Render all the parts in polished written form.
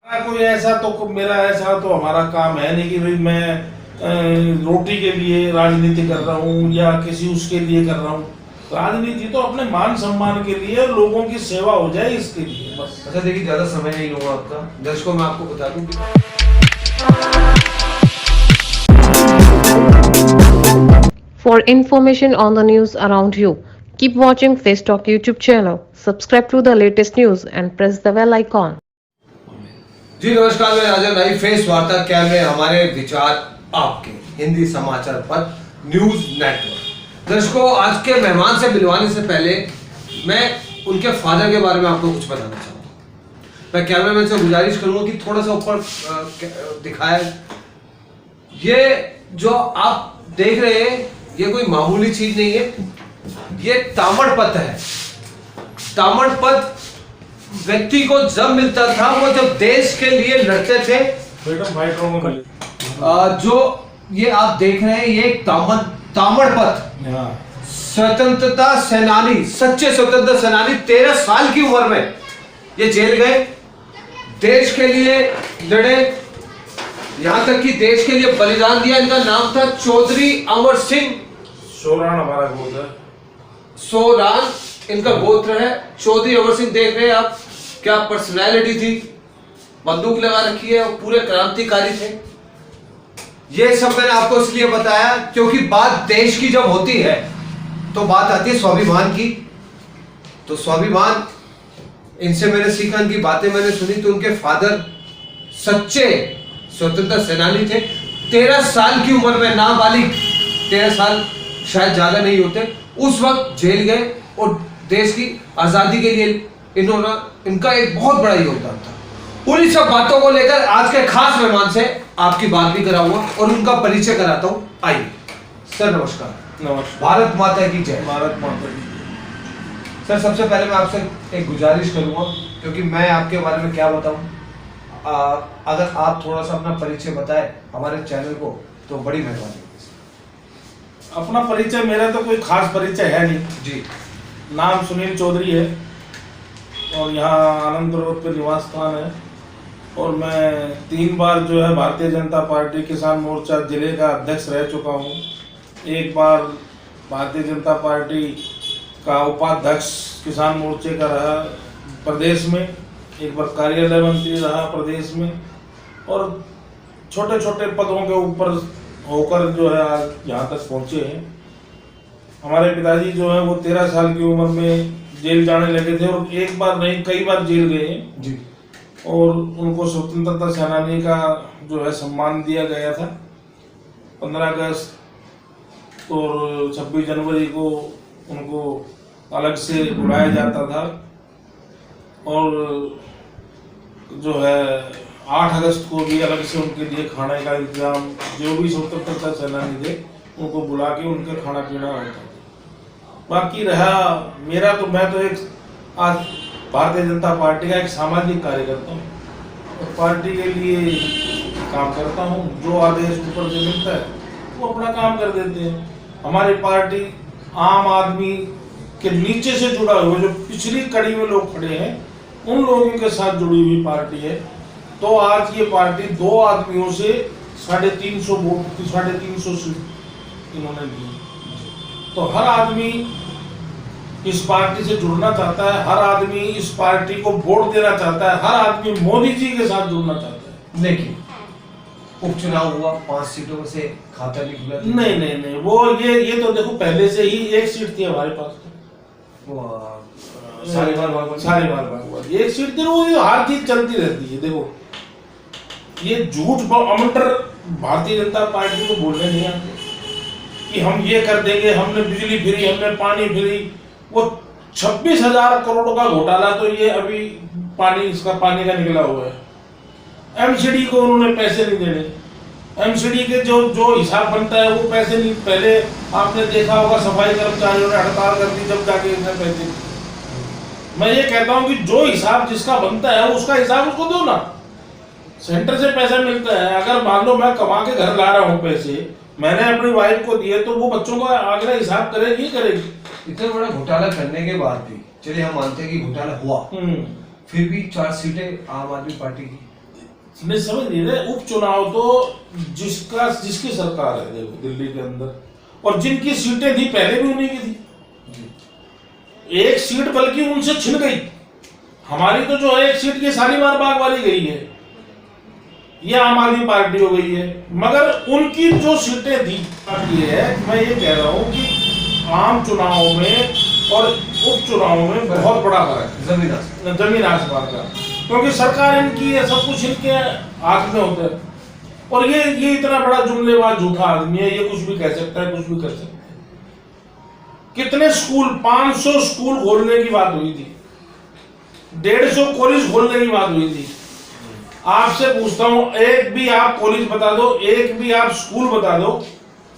कोई ऐसा तो मेरा ऐसा तो हमारा काम है नहीं कि भाई मैं रोटी के लिए राजनीति कर रहा हूँ या किसी उसके लिए कर रहा हूँ। राजनीति तो अपने मान सम्मान के लिए और लोगों की सेवा हो जाए इसके लिए बस। अच्छा देखिए, ज्यादा समय नहीं लूंगा आपका। दर्शकों मैं आपको बता दूं For information on the news around you, keep watching Face Talk YouTube channel, subscribe to the latest news and press the bell icon. जी नमस्कार, मैं राजा लाइव फेस वार्ता कैमरे हमारे विचार आपके हिंदी समाचार पत्र न्यूज नेटवर्क। दर्शकों, आज के मेहमान से मिलवाने से पहले मैं उनके फादर के बारे में आपको कुछ बताना चाहूँगा। मैं कैमरामैन से गुजारिश करूंगा कि थोड़ा सा ऊपर दिखाए। ये जो आप देख रहे हैं ये कोई मामूली चीज नहीं है, ये ताम्रपत्र है। ताम्रपत्र व्यक्ति को जब मिलता था वो जब देश के लिए लड़ते थे। जो ये आप देख रहे हैं ये एक ताम्रपत्र, स्वतंत्रता सेनानी, सच्चे स्वतंत्रता सेनानी 13 साल की उम्र में ये जेल गए, देश के लिए लड़े, यहां तक कि देश के लिए बलिदान दिया। इनका नाम था चौधरी अमर सिंह सोरान। हमारा गोत्र है सोरान, इनका गोत्र है। चौधरी अमर सिंह देख रहे हैं आप, क्या पर्सनैलिटी थी, बंदूक लगा रखी है और पूरे क्रांतिकारी थे। ये सब मैंने आपको इसलिए बताया क्योंकि बात देश की जब होती है तो बात आती है स्वाभिमान की। तो स्वाभिमान, इनसे मैंने सीखा, इनकी बातें मैंने सुनी। तो उनके फादर सच्चे स्वतंत्रता सेनानी थे। 13 साल की उम्र में, नाबालिग 13 साल शायद ज्यादा नहीं होते, उस वक्त जेल गए और देश की आजादी के लिए इनका एक बहुत बड़ा योगदान था। उन्हीं सब बातों को लेकर आज के खास मेहमान से आपकी बात भी कराऊंगा और उनका परिचय कराता हूं। आइए सर, नमस्कार। नमस्कार। भारत माता की जय। भारत माता की। सर सबसे पहले मैं आपसे एक गुजारिश करूंगा, क्योंकि मैं आपके बारे में क्या बताऊं, अगर आप थोड़ा सा अपना परिचय बताएं हमारे चैनल को तो बड़ी मेहरबानी होगी। अपना परिचय, मेरा तो कोई खास परिचय है नहीं जी। नाम सुनील चौधरी है और यहाँ आनंद रोड पे निवास स्थान है। और मैं 3 बार जो है भारतीय जनता पार्टी किसान मोर्चा जिले का अध्यक्ष रह चुका हूँ। एक बार भारतीय जनता पार्टी का उपाध्यक्ष किसान मोर्चे का रहा प्रदेश में, एक बार कार्यालय मंत्री रहा प्रदेश में, और छोटे छोटे पदों के ऊपर होकर जो है आज यहाँ तक पहुँचे हैं। हमारे पिताजी जो है वो 13 साल की उम्र में जेल जाने लगे थे और एक बार नहीं कई बार जेल गए हैं जी। और उनको स्वतंत्रता सेनानी का जो है सम्मान दिया गया था। 15 अगस्त और 26 जनवरी को उनको अलग से बुलाया जाता था और जो है 8 अगस्त को भी अलग से उनके लिए खाने का इंतजाम, जो भी स्वतंत्रता सेनानी थे उनको बुला के उनके खाना पीना होता था। बाकी रहा मेरा, तो मैं तो एक आज भारतीय जनता पार्टी का एक सामाजिक कार्यकर्ता हूँ और पार्टी के लिए काम करता हूँ। जो आदेश ऊपर से मिलता है वो अपना काम कर देते हैं। हमारी पार्टी आम आदमी के नीचे से जुड़ा हुआ, जो पिछली कड़ी में लोग खड़े हैं उन लोगों के साथ जुड़ी हुई पार्टी है। तो आज ये पार्टी 2 आदमियों से 350 वोट, 350 सीट इन्होंने ली। तो हर आदमी इस पार्टी से जुड़ना चाहता है, हर आदमी इस पार्टी को वोट देना चाहता है, हर आदमी मोदी जी के साथ जुड़ना चाहता है। लेकिन उपचुनाव हुआ, 5 सीटों में से खाता नहीं खुला। नहीं, वो ये तो देखो, पहले से ही 1 सीट थी हमारे पास। सारी बार एक सीट थी, वो हर चीज चलती रहती है। देखो ये झूठ अमंटर भारतीय जनता पार्टी को बोलने नहीं आते कि हम ये कर देंगे, हमने बिजली फ्री, हमने पानी फ्री। वो 26,000 करोड़ का घोटाला तो ये अभी पानी का निकला हुआ है। एमसीडी को उन्होंने पैसे नहीं देने। एमसीडी के जो हिसाब बनता है वो पैसे नहीं। पहले आपने देखा होगा सफाई कर्मचारियों ने हड़ताल कर दी जब जाके इतने पैसे। मैं ये कहता हूँ कि जो हिसाब जिसका बनता है उसका हिसाब उसको दो ना। सेंटर से पैसा मिलता है, अगर मान लो मैं कमा के घर ला रहा हूँ पैसे, मैंने अपनी वाइफ को दिए, तो वो बच्चों का आगे हिसाब करेगी करेगी। इतना बड़ा घोटाला करने के बाद भी, चलिए हम मानते हैं कि घोटाला हुआ, फिर भी 4 सीटें आम आदमी पार्टी की। नहीं समझ नहीं रहे, उपचुनाव तो जिसकी सरकार है देखो दिल्ली के अंदर, और जिनकी सीटें थी पहले भी उन्हीं की थी। एक सीट बल्कि उनसे छिन गई, हमारी तो जो है एक सीट की शालीमार बाग वाली गई है, ये आम आदमी पार्टी हो गई है, मगर उनकी जो सीटें थी ये है। मैं ये कह रहा हूँ कि आम चुनाव में और उपचुनाव में बहुत बड़ा फर्क है, जमीन आसमान का, क्योंकि सरकार इनकी है, सब कुछ इनके हाथ में होता है। और ये इतना बड़ा जुमलेबाज झूठा आदमी है, ये कुछ भी कह सकता है, कुछ भी कर सकता है। कितने स्कूल, 500 स्कूल खोलने की बात हुई थी, 150 कॉलेज खोलने की बात हुई थी। आपसे पूछता हूं, एक भी आप कॉलेज बता दो, एक भी आप स्कूल बता दो।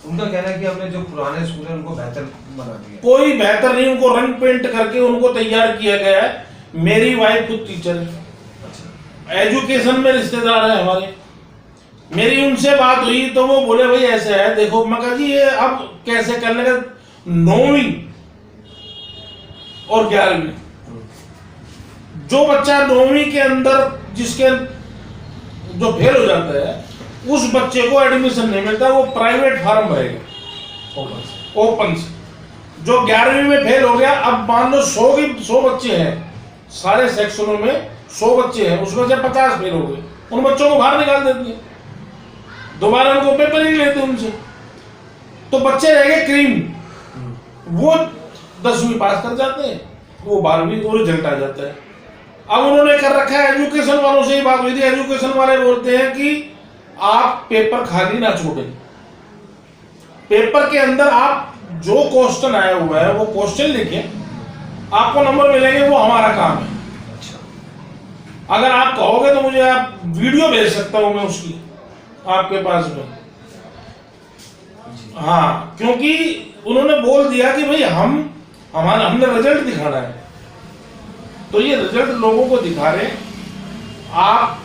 उनका कहना है कि हमने जो पुराने स्कूल है उनको बेहतर बना दिया। कोई बेहतर नहीं, उनको रंग पेंट करके उनको तैयार किया गया है। मेरी वाइफ खुद टीचर है, एजुकेशन में रिश्तेदार है हमारे। मेरी उनसे बात हुई तो वो बोले भाई ऐसे है, देखो मैं कहा जी ये अब कैसे करने का, 9वीं और 11वीं, जो बच्चा 9वीं के अंदर जिसके जो फेल हो जाता है उस बच्चे को एडमिशन नहीं मिलता, वो प्राइवेट फार्म भरेगा ओपन से। जो 11वीं में फेल हो गया, अब मान लो 100 बच्चे हैं, सारे सेक्शनों में 100 बच्चे हैं, उसमें से 50 फेल हो गए, उन बच्चों को बाहर निकाल देते हैं, दोबारा उनको पेपर ही लेते उनसे, तो बच्चे रह गए क्रीम। वो 10वीं पास कर जाते हैं, वो 12वीं और रिजल्ट आ जाता है। अब उन्होंने कर रखा है, एजुकेशन वालों से ही बात हुई थी, एजुकेशन वाले बोलते हैं कि आप पेपर खाली ना छोड़ें, पेपर के अंदर आप जो क्वेश्चन आया हुआ है वो क्वेश्चन लिखें, आपको नंबर मिलेंगे, वो हमारा काम है। अगर आप कहोगे तो मुझे आप वीडियो भेज सकता हूं मैं उसकी आपके पास में। हाँ, क्योंकि उन्होंने बोल दिया कि भाई हमने रिजल्ट दिखाना है, तो ये रिजल्ट लोगों को दिखा रहे। आप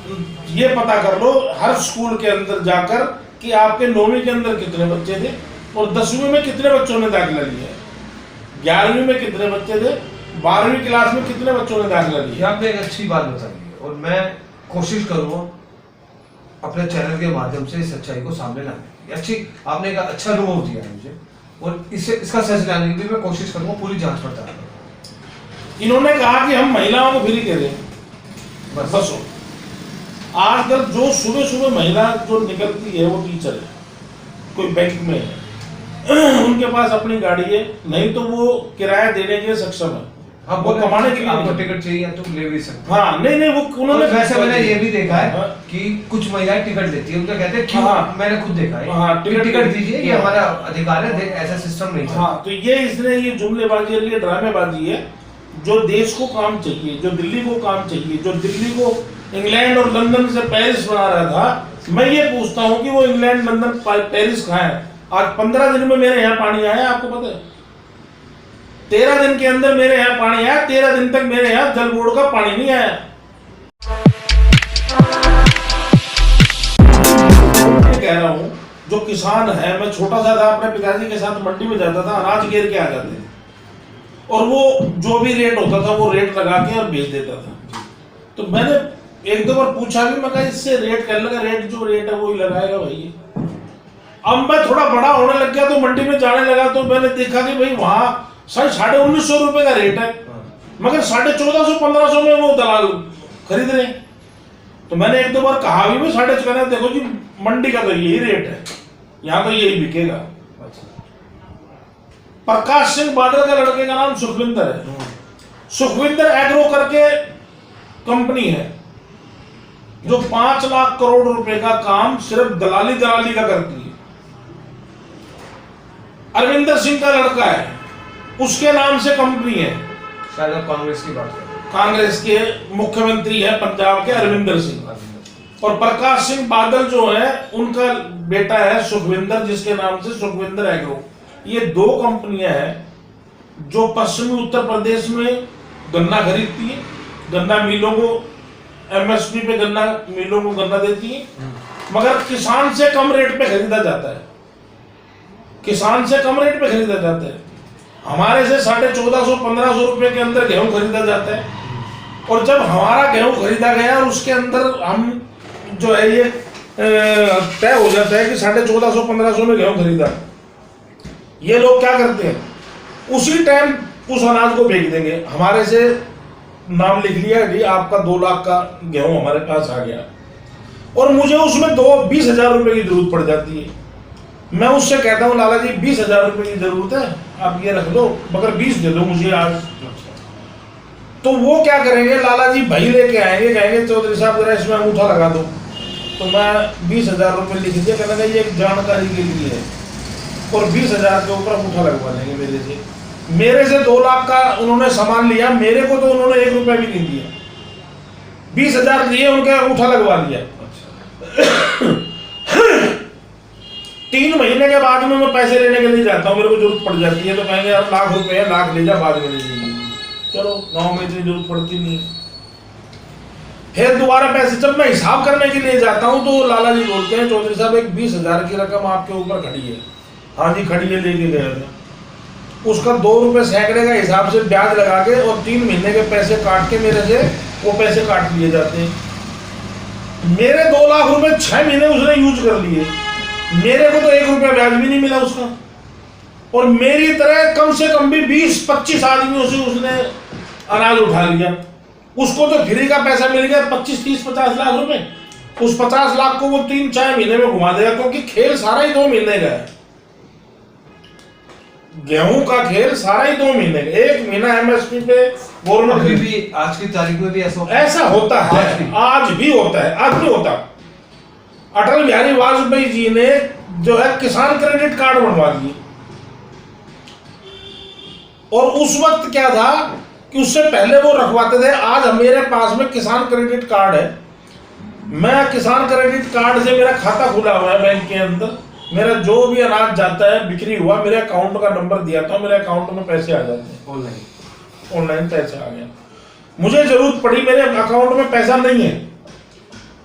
ये पता कर लो हर स्कूल के अंदर जाकर कि आपके 9वीं के अंदर कितने बच्चे थे और 10वीं में कितने बच्चों ने दाखिला लिया है, 11वीं में कितने बच्चे थे, 12वीं क्लास में कितने बच्चों ने दाखिला लिया। आपने एक अच्छी बात बताई और मैं कोशिश करूंगा अपने चैनल के माध्यम से इस सच्चाई को सामने लाने की। अच्छी आपने एक अच्छा अनुभव दिया है मुझे, और इसका सच लाने की भी मैं कोशिश करूंगा, पूरी जांच पड़ताल करूंगा। इन्होंने कहा कि हम महिलाओं को फ्री दे दें, बस आजकल जो सुबह सुबह महिला जो निकलती है वो टीचर है, कोई बैंक में है, उनके पास अपनी गाड़ी है, नहीं तो वो किराया देने के लिए सक्षम है। हाँ, वो कमाने के लिए आपको टिकट चाहिए तो ले भी सकते। हाँ, नहीं वो उन्होंने, वैसे मैंने ये भी देखा है कि कुछ महिलाएं टिकट देती है, उनका कहते हैं क्यों, मैंने खुद देखा है। हाँ, टिकट दीजिए, ये हमारा अधिकार है, ऐसा सिस्टम नहीं। हाँ, तो ये जुमलेबाजी और ये ड्रामेबाजी है। जो देश को काम चाहिए, जो दिल्ली को काम चाहिए, जो दिल्ली को इंग्लैंड और लंदन से पेरिस बना रहा था, मैं ये पूछता हूँ कि वो इंग्लैंड, लंदन, पेरिस कहाँ है? आज 15 दिन में मेरे यहाँ पानी आया, आपको पता है? 13 दिन के अंदर मेरे यहाँ पानी आया, 13 दिन तक मेरे यहाँ जल बोर्ड का पानी नहीं आया। मैं कह रहा हूँ जो किसान है, मैं छोटा सा था, अपने पिताजी के साथ मंडी में जाता था, अनाज घेर के आ जाते थे और वो जो भी रेट होता था वो रेट लगा के और बेच देता था। तो मैंने एक दो बार पूछा भी, मैं कहा इससे रेट कर लगा, रेट जो रेट है वो ही लगाएगा भाई। अब मैं थोड़ा बड़ा होने लग गया तो मंडी में जाने लगा, तो मैंने देखा कि भाई वहां 1950 रुपए का रेट है, मगर 1450-1500 में वो दलाल खरीद रहे। तो मैंने एक दो बार कहा भी, 14.5, देखो जी मंडी का तो यही रेट है, यहाँ तो यही बिकेगा। प्रकाश सिंह बादल का लड़के का नाम सुखविंदर है, सुखविंदर एग्रो करके कंपनी है जो 5 लाख करोड़ रुपए का काम सिर्फ दलाली का करती है। अरविंदर सिंह का लड़का है, उसके नाम से कंपनी है। शायद आप कांग्रेस की बात कर रहे हैं। कांग्रेस के मुख्यमंत्री है पंजाब के अरविंदर सिंह, और प्रकाश सिंह बादल जो है उनका बेटा है सुखविंदर, जिसके नाम से सुखविंदर एग्रो। ये 2 कंपनियां हैं जो पश्चिमी उत्तर प्रदेश में गन्ना खरीदती है, गन्ना मिलों को एमएसपी पे गन्ना मिलों को गन्ना देती है, मगर किसान से कम रेट पे खरीदा जाता है, किसान से कम रेट पे खरीदा जाता है। हमारे से 1450-1500 रुपए के अंदर गेहूं खरीदा जाता है, और जब हमारा गेहूं खरीदा गया और उसके अंदर हम जो है ये तय हो जाता है कि 1450-1500 में गेहूं खरीदा। ये लोग क्या करते हैं, उसी टाइम उस अनाज को बेच देंगे। हमारे से नाम लिख लिया कि आपका 2 लाख का गेहूं हमारे पास आ गया, और मुझे उसमें 20,000 रुपए की जरूरत पड़ जाती है। मैं उससे कहता हूँ लाला जी 20,000 रुपए की जरूरत है, आप ये रख लो, मगर 20 दे दो मुझे आज। तो वो क्या करेंगे, लाला जी भाई लेके आएंगे, कहेंगे चौधरी साहब जरा इसमें अंगूठा लगा दो, तो मैं 20,000 रुपये लिख दिया, कहना ये एक जानकारी के लिए है, और 20,000 के ऊपर अंगूठा लगवा लेंगे मेरे से। मेरे से 2 लाख का उन्होंने सामान लिया, मेरे को तो उन्होंने 1 रुपया भी नहीं दिया, 20,000 दिए, उनके अंगूठा लगवा लिया। 3 महीने के बाद में मैं पैसे लेने के लिए जाता हूँ, मेरे को जरूरत पड़ जाती है, तो कहेंगे यार लाख रुपए है, लाख ले जा, बाद में ले जाएंगे। चलो गांव में इतनी जरूरत पड़ती नहीं। फिर दोबारा पैसे जब मैं हिसाब करने के लिए जाता हूँ, तो लाला जी बोलते हैं चौधरी साहब एक 20,000 की रकम आपके ऊपर खड़ी है। हाँ जी खड़ी है, लेके गए थे। उसका 2 रुपए सैकड़े का हिसाब से ब्याज लगा के और 3 महीने के पैसे काट के मेरे से वो पैसे काट लिए जाते हैं। मेरे 2 लाख रुपए 6 महीने उसने यूज कर लिए, मेरे को तो 1 रुपया ब्याज भी नहीं मिला उसका। और मेरी तरह कम से कम भी 20-25 आदमियों से उसने अनाज उठा लिया। उसको तो फ्री का पैसा मिल गया 25-30-50 लाख रुपए। उस 50 लाख को वो 3-4 महीने में घुमा देगा, क्योंकि खेल सारा ही 2 महीने का है। गेहूं का खेल सारा ही 2 महीने का, 1 महीना एमएसपी पे गवर्नमेंट भी आज की तारीख में भी ऐसा होता है। ऐसा होता है, आज भी होता है, आज भी होता। अटल बिहारी वाजपेयी जी ने जो है किसान क्रेडिट कार्ड बनवा दिए, और उस वक्त क्या था कि उससे पहले वो रखवाते थे। आज मेरे पास में किसान क्रेडिट कार्ड है, मैं किसान क्रेडिट कार्ड से मेरा खाता खुला हुआ है बैंक के अंदर। मेरा जो भी अनाज जाता है बिक्री हुआ, मेरे अकाउंट का नंबर दिया था, मेरे अकाउंट में पैसे आ जाते हैं, ऑनलाइन पैसे आ गया। मुझे जरूरत पड़ी, मेरे अकाउंट में पैसा नहीं है,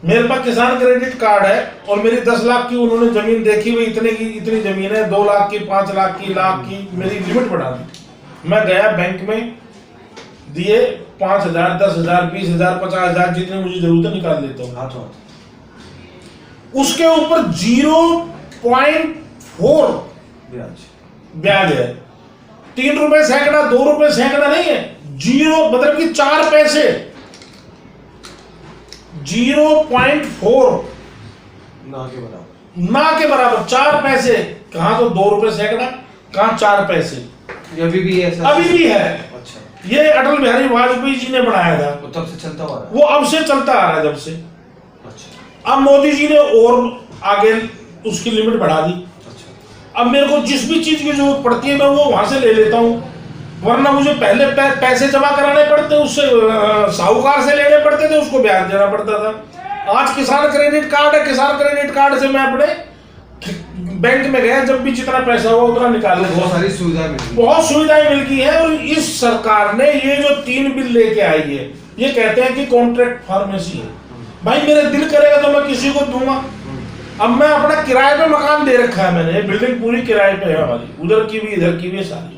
मेरे पास किसान क्रेडिट कार्ड है, और मेरी 10 लाख की उन्होंने जमीन देखी हुई, इतने की इतनी जमीन है, 2 लाख की, 5 लाख की, लाख की, मेरी लिमिट बढ़ा दी। मैं गया बैंक में, दिए 5,000, 10,000, 20,000, 50,000, जितनी मुझे जरूरत है निकाल लेता हूँ हाथों हाथ। उसके ऊपर 0.4 ब्याज है। 3 रुपए सैकड़ा, 2 रुपए सैकड़ा नहीं है, 0 मतलब कि 4 पैसे, 0.4 ना के बराबर 4 पैसे। कहाँ तो 2 रुपए सैकड़ा, कहाँ 4 पैसे। अभी भी है, अभी भी है। अच्छा, ये अटल बिहारी वाजपेयी जी ने बनाया था, वो तब से चलता हुआ है, वो अब से चलता आ रहा है, जब से। अच्छा, अब मोदी जी ने और आगे उसकी लिमिट बढ़ा दी। अच्छा, अब मेरे को जिस भी चीज की जरूरत पड़ती है मैं वो वहां से ले लेता हूँ, वरना मुझे पहले पैसे जमा कराने पड़ते, उससे साहूकार से लेने पड़ते थे, उसको ब्याज देना पड़ता था। आज किसान क्रेडिट कार्ड है, किसान क्रेडिट कार्ड से मैं अपने बैंक में गया, जब भी जितना पैसा हुआ उतना निकाल लेता। बहुत सारी सुविधाएं मिली, बहुत सुविधाएं मिल गई है। और इस सरकार ने ये जो 3 बिल लेके आई है, ये कहते हैं कि कॉन्ट्रैक्ट फार्मेसी है। भाई मेरे दिल करेगा तो मैं किसी को दूंगा। अब मैं अपना किराए पे मकान दे रखा है मैंने, बिल्डिंग पूरी किराए पे है हमारी, उधर की भी इधर की भी सारी।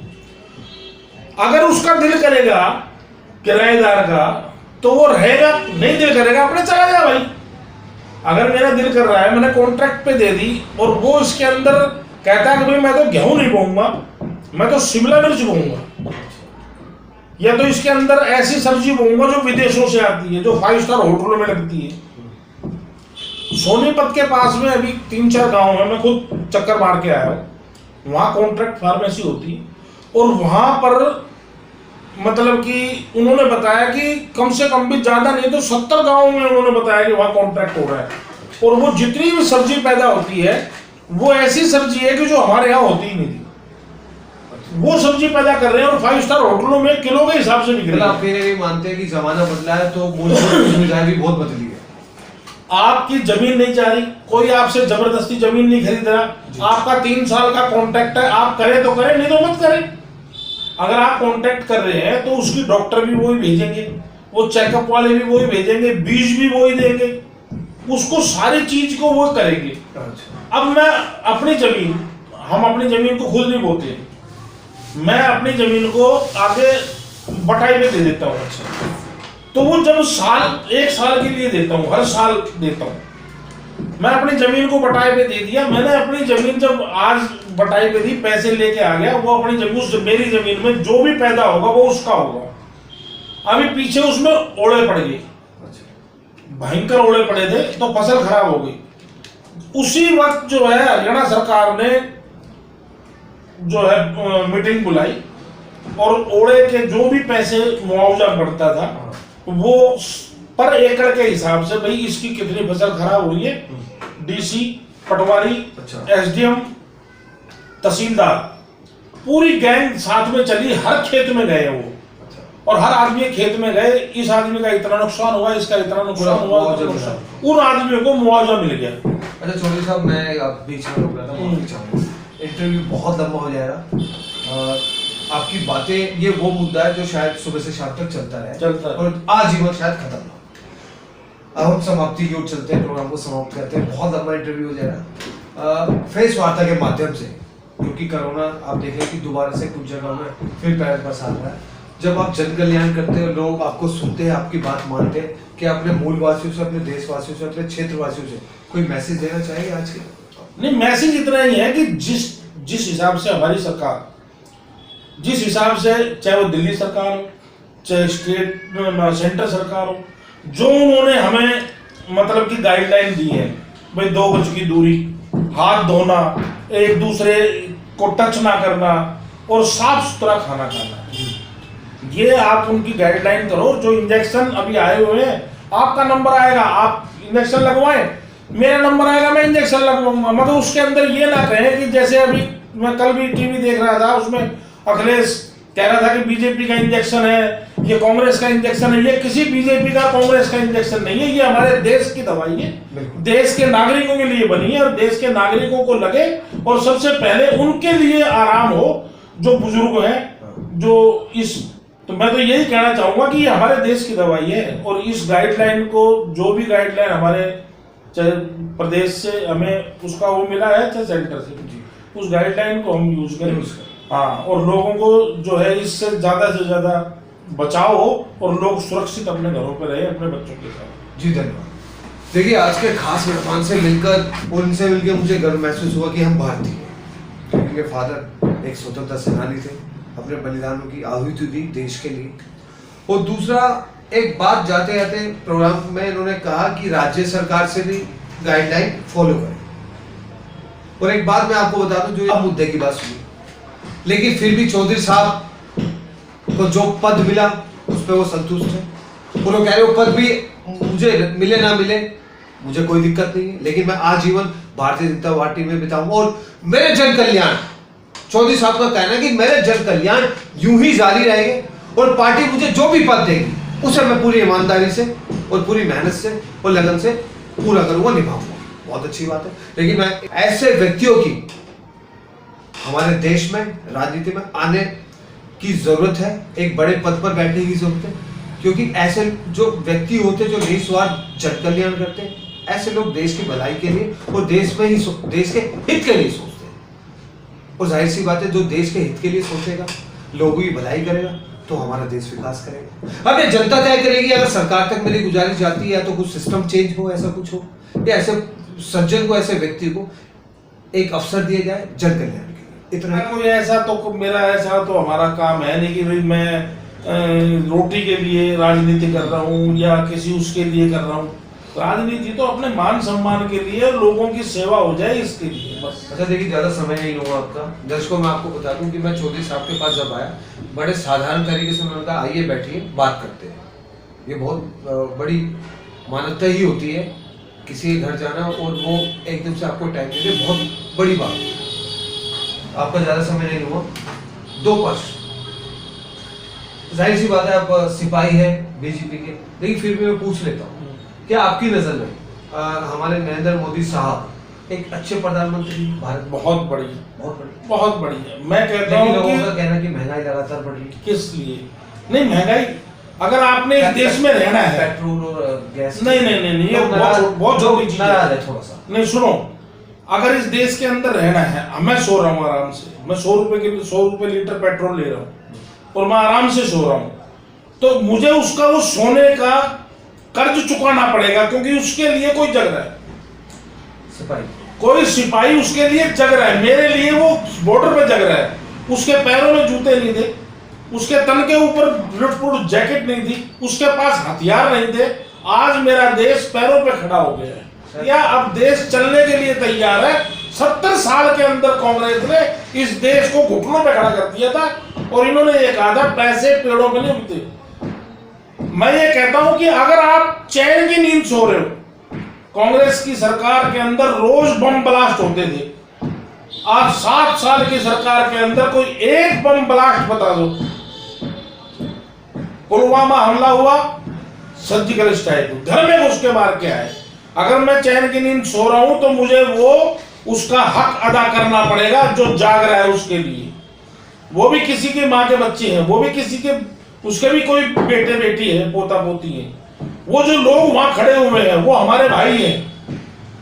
अगर उसका दिल करेगा किराएदार का तो वो रहेगा, नहीं दिल करेगा अपने चला जाए भाई। अगर मेरा दिल कर रहा है, मैंने कॉन्ट्रैक्ट पे दे दी, और वो इसके अंदर कहता है कि भाई मैं तो गेहूं नहीं बोऊंगा, मैं तो शिमला मिर्च बोऊंगा, या तो इसके अंदर ऐसी सब्जी बोऊंगा जो विदेशों से आती है, जो 5 स्टार होटलों में लगती है। सोनीपत के पास में अभी 3-4 गांव है, मैं खुद चक्कर मार के आया हूँ, वहां कॉन्ट्रैक्ट फार्मेसी होती है। और वहां पर मतलब कि उन्होंने बताया कि कम से कम भी ज्यादा नहीं तो 70 गांवों में उन्होंने बताया कि वहां कॉन्ट्रैक्ट हो रहा है। और वो जितनी भी सब्जी पैदा होती है वो ऐसी सब्जी है कि जो हमारे यहाँ होती ही नहीं थी, वो सब्जी पैदा कर रहे हैं, और 5 स्टार होटलों में किलो के हिसाब से बिक रही है। आप ये भी मानते हैं कि जमाना बदला है तो मूलभूत सुविधाएं भी बहुत बदली है। आपकी जमीन नहीं जा रही, कोई आपसे जबरदस्ती जमीन नहीं खरीद रहा। आपका 3 साल का कॉन्ट्रैक्ट है, आप करें तो करें, नहीं तो मत करें। अगर आप कॉन्ट्रैक्ट कर रहे हैं तो उसकी डॉक्टर भी वही भेजेंगे, वो चेकअप वाले भी वही भेजेंगे, बीज भी वही देंगे, उसको सारी चीज को वो करेंगे। अब मैं अपनी जमीन, हम अपनी जमीन को खुद नहीं बोते, मैं अपनी जमीन को आगे बटाई पे दे देता हूँ। अच्छा, तो वो जब 1 साल के लिए देता हूँ, हर साल देता हूँ, मैं अपनी जमीन को बटाई पे दे दिया। मैंने अपनी जमीन जब आज बटाई पे दी, पैसे लेके आ गया, वो अपनी जमीन, मेरी जमीन में जो भी पैदा होगा वो उसका होगा। अभी पीछे उसमें ओले पड़ गए, भयंकर ओले पड़े थे, तो फसल खराब हो गई। उसी वक्त जो है हरियाणा सरकार ने जो है मीटिंग बुलाई और ओले के जो भी पैसे मुआवजा बढ़ता था वो पर एकड़ के हिसाब से, भाई इसकी कितनी फसल खराब हुई है, डीसी, पटवारी, एसडीएम, तहसीलदार, पूरी गैंग साथ में चली, हर खेत में गए वो, और हर आदमी खेत में गए, इस आदमी का इतना नुकसान हुआ, इसका इतना नुकसान हुआ, उन आदमियों को मुआवजा मिल गया। अच्छा चौधरी साहब, मैं अब बीच में रोक रहा था, माफी चाहूंगा, इंटरव्यू बहुत लंबा हो जाएगा। आपकी बातें, ये वो मुद्दा है जो शायद सुबह से शाम तक चलता है और आजीवन शायद खत्म ना। अब हम समाप्ति की ओर चलते हैं, प्रोग्राम को समाप्त करते हैं। बहुत लंबा इंटरव्यू हो जाएगा फेस वार्ता के माध्यम से, क्योंकि कोरोना आप देखें कि दोबारा से कुछ जगह में फिर पैर पसार रहा है। जब आप जन कल्याण करते हैं, लोग आपको सुनते हैं, आपकी बात मानते हैं, कि अपने मूलवासियों से, अपने देशवासियों से, अपने क्षेत्रवासियों से कोई मैसेज देना चाहेंगे आज के? नहीं, मैसेज इतना ही है कि जिस हिसाब से हमारी सरकार, जिस हिसाब से, चाहे वो दिल्ली सरकार हो, चाहे सेंटर सरकार हो, जो उन्होंने हमें मतलब कि गाइडलाइन दी है, भाई 2 गज की दूरी, हाथ धोना, एक दूसरे को टच ना करना और साफ सुथरा खाना खाना, ये आप उनकी गाइडलाइन करो। जो इंजेक्शन अभी आए हुए हैं, आपका नंबर आएगा, आप इंजेक्शन लगवाएं, मेरा नंबर आएगा, मैं इंजेक्शन लगवाऊंगा। मगर उसके अंदर ये ना कहें कि जैसे अभी मैं कल भी टीवी देख रहा था, उसमें अखिलेश कह रहा था कि बीजेपी का इंजेक्शन है, ये कांग्रेस का इंजेक्शन है। ये किसी बीजेपी का कांग्रेस का इंजेक्शन नहीं है, ये हमारे देश की दवाई है, देश के नागरिकों के लिए बनी है और देश के नागरिकों को लगे और सबसे पहले उनके लिए आराम हो जो बुजुर्ग हैं। जो इस, तो मैं तो यही कहना चाहूंगा कि ये हमारे देश की दवाई है और इस गाइडलाइन को, जो भी गाइडलाइन हमारे चाहे प्रदेश से हमें उसका वो मिला है, चाहे सेंटर से, उस गाइडलाइन को हम यूज करें। हाँ, और लोगों को जो है इससे ज्यादा से ज्यादा बचाव हो और लोग सुरक्षित अपने घरों पर रहे अपने बच्चों के साथ। जी धन्यवाद। देखिए, आज के खास मेहमान से मिलकर और इनसे मिलकर मुझे गर्व महसूस हुआ कि हम भारतीय हैं। उनके फादर एक स्वतंत्रता सेनानी थे, अपने बलिदानों की आहुति दी देश के लिए। और दूसरा, एक बात जाते जाते प्रोग्राम में इन्होंने कहा कि राज्य सरकार से भी गाइडलाइन फॉलो करें। और एक बात मैं आपको बता दूं, जो मुद्दे की बात सुनी, लेकिन फिर भी चौधरी साहब को जो पद मिला उस पर वो संतुष्ट है। और वो कह रहे वो पद भी मुझे मिले ना मिले मुझे कोई दिक्कत नहीं है, लेकिन मैं आजीवन भारतीय जनता पार्टी में बिताऊंगा। और मेरे जन कल्याण, चौधरी साहब का कहना है कि मेरे जन कल्याण यूं ही जारी रहेंगे और पार्टी मुझे जो भी पद देगी उसे मैं पूरी ईमानदारी से और पूरी मेहनत से और लगन से पूरा करूंगा, निभाऊंगा। बहुत अच्छी बात है। लेकिन मैं ऐसे व्यक्तियों की हमारे देश में, राजनीति में आने की जरूरत है, एक बड़े पद पर बैठने की जरूरत है, क्योंकि ऐसे जो व्यक्ति होते जो निस्वार्थ जन कल्याण करते हैं, ऐसे लोग देश की भलाई के लिए और देश में ही देश के हित के लिए सोचते हैं। और जाहिर सी बात है, जो देश के हित के लिए सोचेगा, लोगों की भलाई करेगा, तो हमारा देश विकास करेगा। अब ये जनता तय करेगी। अगर सरकार तक मेरी गुजारिश जाती है, या तो कुछ सिस्टम चेंज हो, ऐसा कुछ हो, या ऐसे सज्जन को, ऐसे व्यक्ति को एक अवसर दिया जाए जन कल्याण के लिए। इतना कोई ऐसा तो मेरा ऐसा तो हमारा काम है नहीं कि भाई मैं रोटी के लिए राजनीति कर रहा हूँ या किसी उसके लिए कर रहा हूँ। राजनीति तो अपने मान सम्मान के लिए, लोगों की सेवा हो जाए इसके लिए बस। अच्छा देखिए, ज्यादा समय नहीं लूंगा आपका। दर्शकों, मैं आपको बता दूं कि मैं चौधरी साहब के पास जब आया, बड़े साधारण तरीके से उन्होंने कहा आइए बैठिए, बात करते हैं। ये बहुत बड़ी मान्यता ही होती है किसी के घर जाना और वो एकदम से आपको टाइम दे दे, बहुत बड़ी बात है। आपका ज्यादा समय नहीं लूंगा। 2 प्रश्न, जाहिर सी बात है आप सिपाही है बीजेपी के, लेकिन फिर भी मैं पूछ लेता हूँ, क्या आपकी नजर में हमारे नरेंद्र मोदी साहब एक अच्छे प्रधानमंत्री भारत? बहुत बड़ी, बहुत बड़ी है। मैं कहता हूँ लोगों का कहना है कि महंगाई लगातार बढ़ रही है। किस लिए नहीं महंगाई? अगर आपने इस देश में रहना है, पेट्रोल और गैस, नहीं ये बहुत छोटी चीज है। थोड़ा सा नहीं सुनो, अगर इस देश के अंदर रहना है, मैं सो रहा हूँ आराम से, मैं 100 रुपए लीटर पेट्रोल ले रहा हूँ और मैं आराम से सो रहा हूँ, तो मुझे उसका वो सोने का कर्ज चुकाना पड़ेगा, क्योंकि उसके लिए कोई जग रहा है। सिपाही। कोई सिपाही उसके लिए जग रहा है, मेरे लिए वो बॉर्डर पे जग रहा है। उसके पैरों में जूते नहीं थे, उसके तन के ऊपर बुलेटप्रूफ जैकेट नहीं थी, उसके पास हथियार नहीं थे। आज मेरा देश पैरों पे खड़ा हो गया है, या अब देश चलने के लिए तैयार है। 70 साल के अंदर कांग्रेस ने इस देश को घुटनों पे खड़ा कर दिया था, और इन्होंने ये कहा था पैसे पेड़ों पे नहीं उगते। मैं ये कहता हूं कि अगर आप चैन की नींद सो रहे हो, कांग्रेस की सरकार के अंदर रोज बम ब्लास्ट होते थे, आज 7 साल की सरकार के अंदर कोई एक बम ब्लास्ट बता दो। पुलवामा हमला हुआ, सर्जिकल स्ट्राइक, घर में घुस के मार के आए। अगर मैं चैन की नींद सो रहा हूं तो मुझे वो उसका हक अदा करना पड़ेगा जो जाग रहा है उसके लिए। वो भी किसी की माँ के बच्चे हैं, वो भी किसी के, उसके भी कोई बेटे बेटी है, पोता पोती है। वो जो लोग वहां खड़े हुए हैं वो हमारे भाई हैं,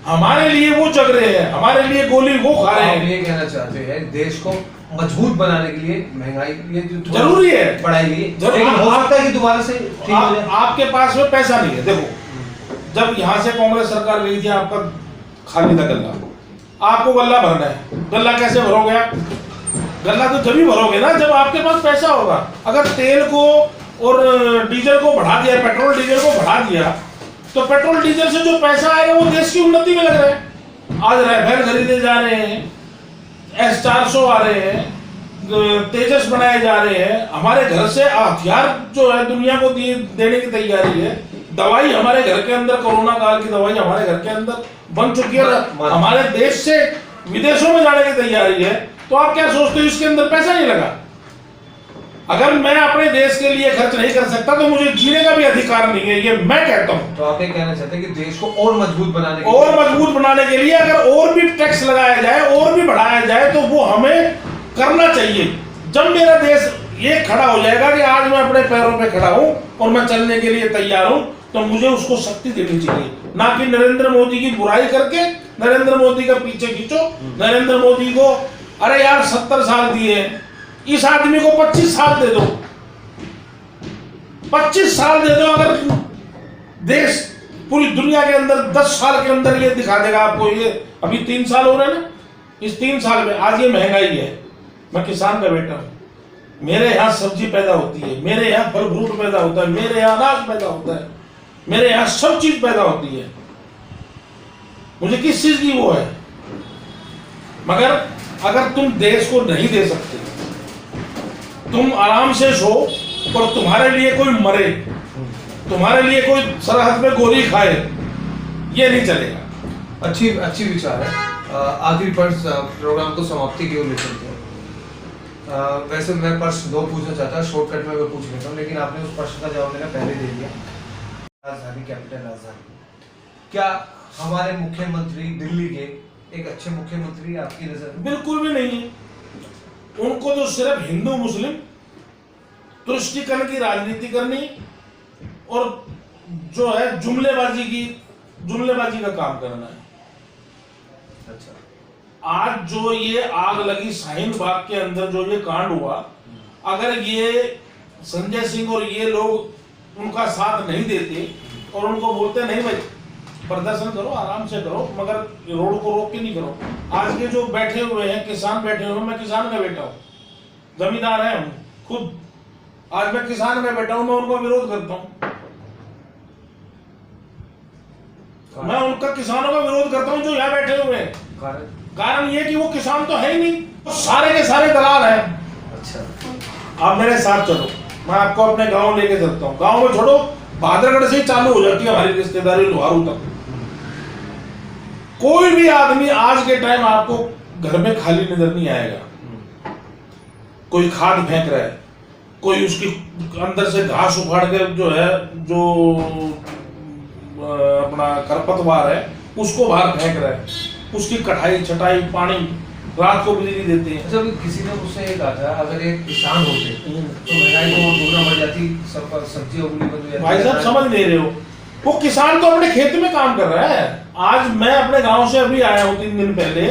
हमारे लिए वो जग रहे हैं, हमारे लिए गोली वो खा रहे हैं। आप ये कहना चाहते हैं देश को मजबूत बनाने के लिए महंगाई ये जो जरूरी है, बढ़ाई गई, जरूर। लेकिन हो सकता है कि दोबारा से ठीक हो जाए। आपके पास में पैसा नहीं है। देखो, जब यहाँ से कांग्रेस सरकार गई थी, आपका खाली था गल्ला, आपको गल्ला भरना है। गल्ला कैसे भरोगे आप? गल्ला तो जब ही भरोगे ना जब आपके पास पैसा होगा। अगर तेल को और डीजल को बढ़ा दिया, पेट्रोल डीजल को बढ़ा दिया, तो पेट्रोल डीजल से जो पैसा आएगा वो देश की उन्नति में लग रहा है। आज राइफल खरीदे जा रहे हैं, S-400 आ रहे हैं, तेजस बनाए जा रहे हैं, हमारे घर से हथियार जो है दुनिया को देने की तैयारी है। दवाई हमारे घर के अंदर, कोरोना काल की दवाई हमारे घर के अंदर बन चुकी है, हमारे देश से विदेशों में जाने की तैयारी है। तो आप क्या सोचते हो इसके अंदर पैसा नहीं लगा? अगर मैं अपने देश के लिए खर्च नहीं कर सकता तो मुझे जीने का भी अधिकार नहीं है, ये मैं कहता हूं। तो आप ये कहना चाहते हैं कि देश को और मजबूत बनाने के लिए अगर और भी टैक्स लगाया जाए, और भी बढ़ाया जाए, तो वो हमें करना चाहिए। जब मेरा देश ये खड़ा हो जाएगा कि आज मैं अपने पैरों पे खड़ा हूं और मैं चलने के लिए तैयार हूं, तो मुझे उसको शक्ति देनी चाहिए, ना कि नरेंद्र मोदी की बुराई करके नरेंद्र मोदी का पीछे खींचो। नरेंद्र मोदी को अरे यार 70 साल दिए, इस आदमी को 25 साल दे दो, 25 साल दे दो। अगर देश पूरी दुनिया के अंदर 10 साल के अंदर ये दिखा देगा आपको, ये अभी 3 साल हो रहे हैं ना, इस 3 साल में आज ये महंगाई है। मैं किसान का बेटा हूं, मेरे यहाँ सब्जी पैदा होती है, मेरे यहाँ फल फ्रूट पैदा होता है, मेरे यहाँ अनाज पैदा होता है, मेरे यहाँ सब चीज पैदा होती है। मुझे किस चीज की वो है? मगर अगर तुम देश को नहीं दे सकते, तुम आराम से सो और तुम्हारे लिए कोई मरे, तुम्हारे लिए कोई सरहद में गोली खाए, ये नहीं चलेगा। अच्छी विचार है। आखिरी प्रश्न प्रोग्राम को समाप्ति की ओर ले चलते हैं। वैसे मैं प्रश्न 2 पूछना चाहता, शॉर्टकट में मैं पूछ लेता हूँ, लेकिन आपने उस प्रश्न का जवाब मेरा पहले दे दिया। राजधानी, कैपिटल राजधानी, क्या हमारे मुख्यमंत्री दिल्ली के एक अच्छे मुख्यमंत्री आपकी नजर में? बिल्कुल भी नहीं है। उनको तो सिर्फ हिंदू मुस्लिम तुष्टीकरण की राजनीति करनी और जो है जुमलेबाजी का काम करना है। अच्छा, आज जो ये आग लगी शाहीन बाग के अंदर, जो ये कांड हुआ, अगर ये संजय सिंह और ये लोग उनका साथ नहीं देते और उनको बोलते नहीं भाई प्रदर्शन करो, आराम से करो, मगर रोड को रोक के नहीं करो। आज के जो बैठे हुए हैं किसान बैठे हुए हैं, मैं किसान का बेटा हूँ, जमींदार है हम खुद, आज मैं किसान का बेटा हूँ, मैं उनका विरोध करता हूँ। मैं उनका किसानों का विरोध करता हूँ जो यहाँ बैठे हुए हैं। कारण ये कि वो किसान तो है ही नहीं, वो सारे के सारे दलाल हैं। अच्छा, आप मेरे साथ चलो, मैं आपको अपने गांव लेके चलता हूँ। गांव में छोड़ो, भादरगढ़ से ही चालू हो जाती है हमारी रिश्तेदारी लोहारू तक। कोई भी आदमी आज के टाइम आपको घर में खाली नजर नहीं आएगा। कोई खाद फेंक रहा है, कोई उसकी अंदर से घास उखाड़ के जो है, जो अपना खरपतवार है उसको बाहर फेंक रहा है, उसकी कटाई छटाई पानी रात को बिजली देते हैं। जब किसी ने मुझसे ये कहा था अगर एक किसान होते तो महंगाई तो दोगुना बढ़ जाती, सब सब्जी उगली बन जाती। भाई साहब समझ नहीं रहे हो, वो किसान तो अपने खेत में काम कर रहा है। आज मैं अपने गांव से अभी आया हूँ 3 दिन पहले,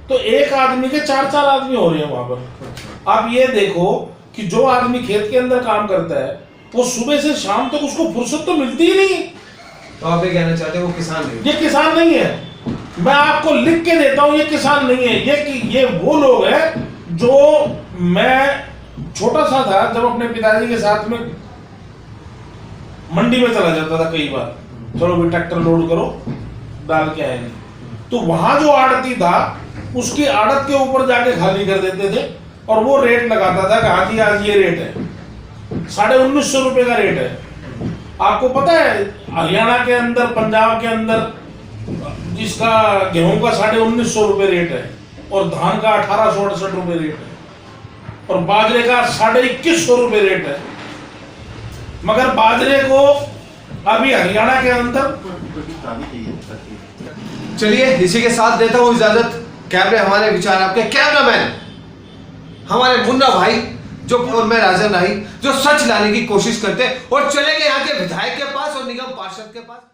तो एक आदमी के 4-4 आदमी हो रहे हैं वहां पर। आप ये देखो कि जो आदमी खेत के अंदर काम करता है वो सुबह से शाम तक उसको फुर्सत तो मिलती ही नहीं। तो आप ये कहना चाहते हैं वो किसान नहीं? ये किसान नहीं है। मैं आपको लिख के देता हूं, ये किसान नहीं है, ये वो लोग हैं जो, मैं छोटा सा था जब अपने पिताजी के साथ में मंडी में चला जाता था कई बार, चलो भी ट्रैक्टर लोड करो डाल के आएंगे, तो वहां जो आड़ती था उसकी आड़त के ऊपर जाके खाली कर देते थे और वो रेट लगाता था कि हाँ जी आज ये रेट है, 1950 रुपए का रेट है। आपको पता है हरियाणा के अंदर, पंजाब के अंदर जिसका गेहूं का 1950 रुपए रेट है और धान का 1868 रुपए रेट है और बाजरे का 2150 रुपए रेट है, मगर बाजरे को अभी हरियाणा के अंदर। चलिए इसी के साथ देता हूं इजाजत। कैमरे हमारे, विचार आपके। कैमरामैन हमारे मुन्ना भाई जो, और मैं राजा नाही, जो सच लाने की कोशिश करते और चले गए यहाँ के विधायक के पास और निगम पार्षद के पास।